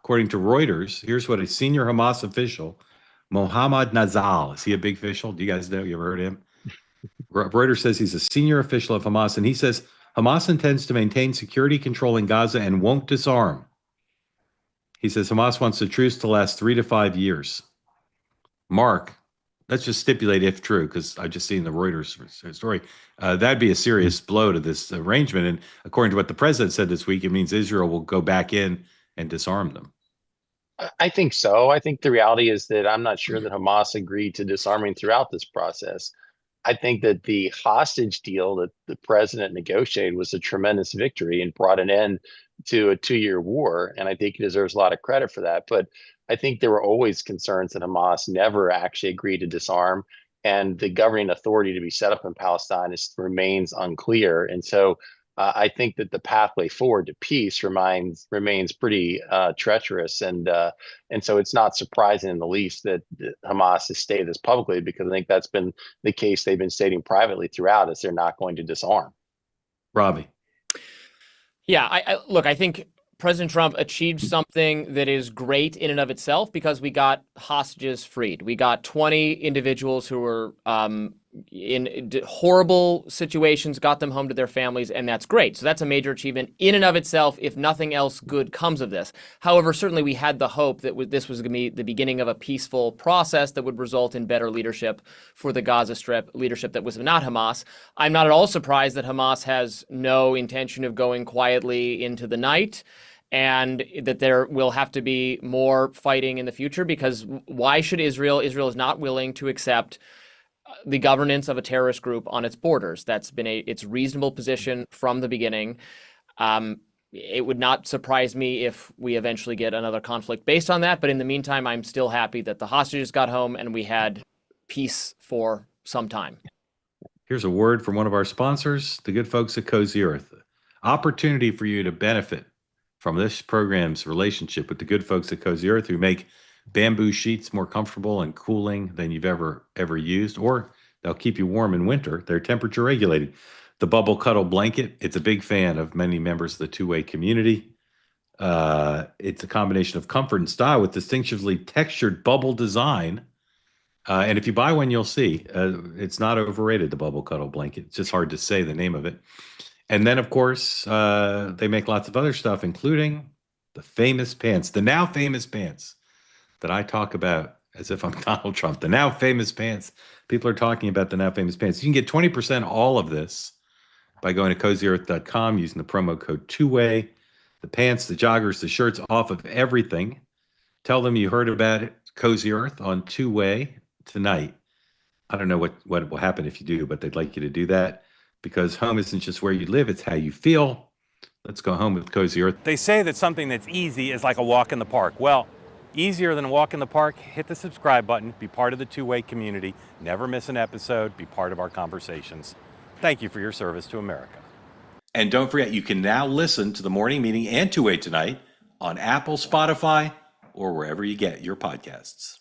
According to Reuters, here's what a senior Hamas official, Mohammad Nazal, is he a big official? Do you guys know? You ever heard of him? Reuters says he's a senior official of Hamas, and he says Hamas intends to maintain security control in Gaza and won't disarm. He says Hamas wants the truce to last 3 to 5 years. Mark, let's just stipulate if true, because I just seen the Reuters story. That'd be a serious blow to this arrangement. And according to what the president said this week, it means Israel will go back in and disarm them. I think so. I think the reality is that I'm not sure that Hamas agreed to disarming throughout this process. I think that the hostage deal that the president negotiated was a tremendous victory and brought an end to a 2-year war. And I think he deserves a lot of credit for that. But I think there were always concerns that Hamas never actually agreed to disarm. And the governing authority to be set up in Palestine remains unclear. And so I think that the pathway forward to peace remains pretty treacherous, and so it's not surprising in the least that Hamas has stated this publicly, because I think that's been the case they've been stating privately throughout, is they're not going to disarm. Robby. Yeah, look, I think President Trump achieved something that is great in and of itself, because we got hostages freed. We got 20 individuals who were in horrible situations, got them home to their families, and that's great. So that's a major achievement in and of itself, if nothing else good comes of this. However, certainly we had the hope that this was going to be the beginning of a peaceful process that would result in better leadership for the Gaza Strip, leadership that was not Hamas. I'm not at all surprised that Hamas has no intention of going quietly into the night, and that there will have to be more fighting in the future, because why should Israel is not willing to accept the governance of a terrorist group on its borders. That's been its reasonable position from the beginning. It would not surprise me if we eventually get another conflict based on that. But in the meantime, I'm still happy that the hostages got home and we had peace for some time. Here's a word from one of our sponsors, the good folks at Cozy Earth. Opportunity for you to benefit from this program's relationship with the good folks at Cozy Earth, who make bamboo sheets more comfortable and cooling than you've ever used, or they'll keep you warm in winter. They're temperature regulated. The Bubble Cuddle Blanket, it's a big fan of many members of the two-way community. It's a combination of comfort and style with distinctively textured bubble design. And if you buy one, you'll see it's not overrated, the Bubble Cuddle Blanket. It's just hard to say the name of it. And then, of course, they make lots of other stuff, including the famous pants, the now famous pants that I talk about as if I'm Donald Trump. The now famous pants. People are talking about the now famous pants. You can get 20% all of this by going to CozyEarth.com using the promo code two-way. The pants, the joggers, the shirts, off of everything. Tell them you heard about it, Cozy Earth, on two-way tonight. I don't know what will happen if you do, but they'd like you to do that, because home isn't just where you live, it's how you feel. Let's go home with Cozy Earth. They say that something that's easy is like a walk in the park. Well, easier than a walk in the park, hit the subscribe button, be part of the two-way community, never miss an episode, be part of our conversations. Thank you for your service to America. And don't forget, you can now listen to the morning meeting and two-way tonight on Apple, Spotify, or wherever you get your podcasts.